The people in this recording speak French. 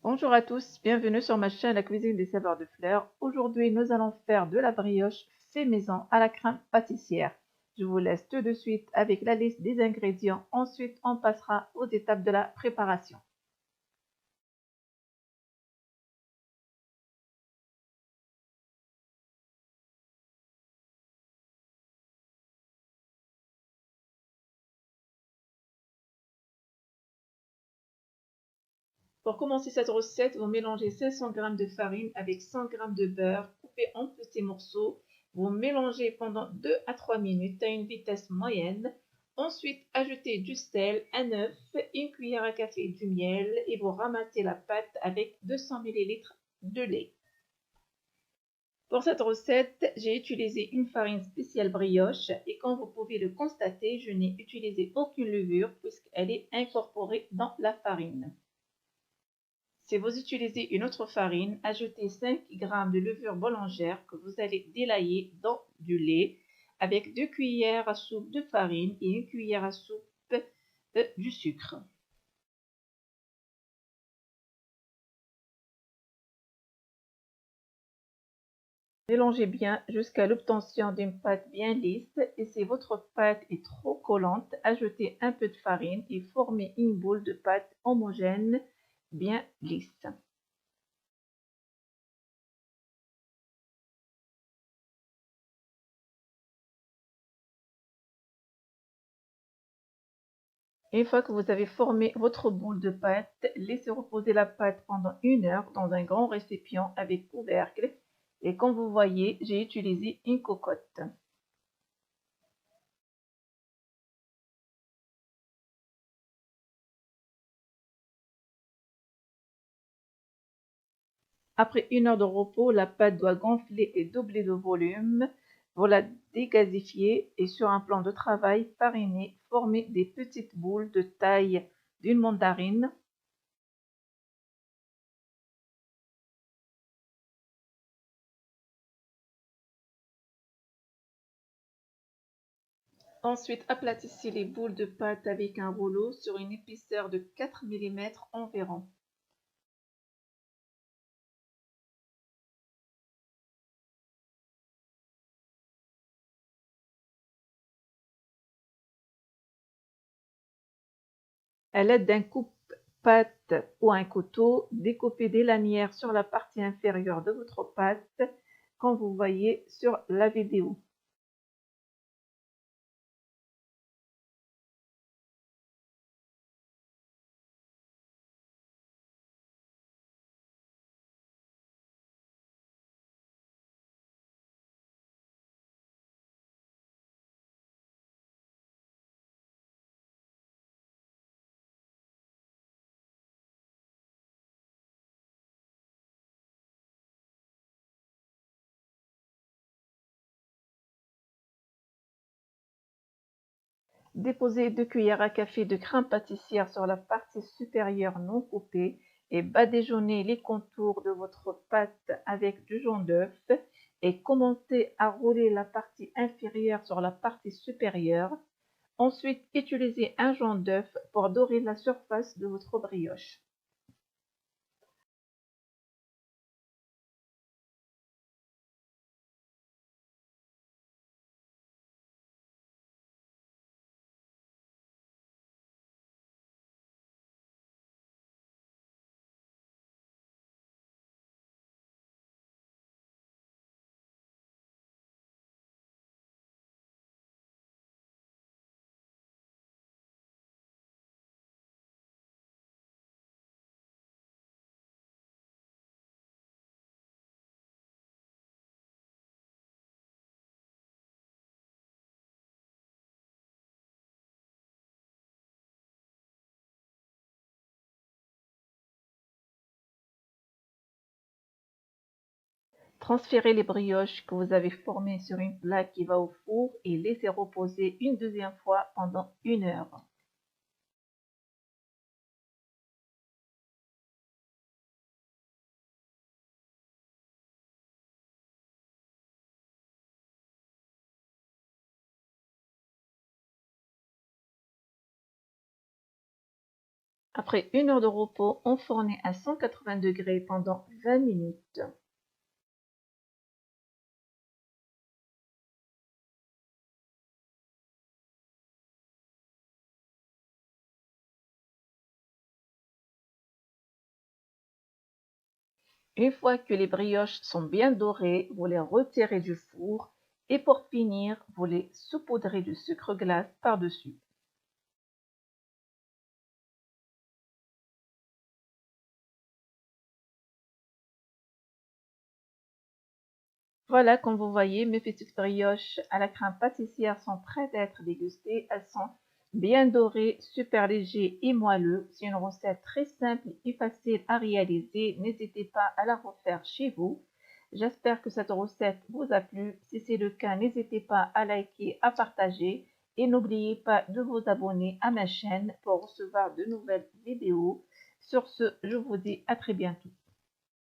Bonjour à tous, bienvenue sur ma chaîne La cuisine des saveurs de fleurs. Aujourd'hui, nous allons faire de la brioche fait maison à la crème pâtissière. Je vous laisse tout de suite avec la liste des ingrédients. Ensuite, on passera aux étapes de la préparation. Pour commencer cette recette, vous mélangez 500 g de farine avec 100 g de beurre coupé en petits morceaux. Vous mélangez pendant 2 à 3 minutes à une vitesse moyenne. Ensuite, ajoutez du sel, un œuf, une cuillère à café du miel et vous ramassez la pâte avec 200 ml de lait. Pour cette recette, j'ai utilisé une farine spéciale brioche et comme vous pouvez le constater, je n'ai utilisé aucune levure puisqu'elle est incorporée dans la farine. Si vous utilisez une autre farine, ajoutez 5 g de levure boulangère que vous allez délayer dans du lait avec 2 cuillères à soupe de farine et une cuillère à soupe du sucre. Mélangez bien jusqu'à l'obtention d'une pâte bien lisse et si votre pâte est trop collante, ajoutez un peu de farine et formez une boule de pâte homogène bien lisse. Une fois que vous avez formé votre boule de pâte, laissez reposer la pâte pendant 1 heure dans un grand récipient avec couvercle. Et comme vous voyez, j'ai utilisé une cocotte. Après 1 heure de repos, la pâte doit gonfler et doubler de volume. Vous la dégasifiez et sur un plan de travail fariné, formez des petites boules de taille d'une mandarine. Ensuite, aplatissez les boules de pâte avec un rouleau sur une épaisseur de 4 mm environ. À l'aide d'un coupe-pâte ou un couteau, découpez des lanières sur la partie inférieure de votre pâte, comme vous voyez sur la vidéo. Déposez 2 cuillères à café de crème pâtissière sur la partie supérieure non coupée et badigeonnez les contours de votre pâte avec du jaune d'œuf et commencez à rouler la partie inférieure sur la partie supérieure. Ensuite, utilisez un jaune d'œuf pour dorer la surface de votre brioche. Transférez les brioches que vous avez formées sur une plaque qui va au four et laissez reposer une deuxième fois pendant 1 heure. Après 1 heure de repos, enfournez à 180 degrés pendant 20 minutes. Une fois que les brioches sont bien dorées, vous les retirez du four et pour finir, vous les saupoudrez de sucre glace par-dessus. Voilà, comme vous voyez, mes petites brioches à la crème pâtissière sont prêtes à être dégustées. Elles sont bien dorées, super légers et moelleux. C'est une recette très simple et facile à réaliser. N'hésitez pas à la refaire chez vous. J'espère que cette recette vous a plu. Si c'est le cas, n'hésitez pas à liker, à partager et n'oubliez pas de vous abonner à ma chaîne pour recevoir de nouvelles vidéos. Sur ce, je vous dis à très bientôt.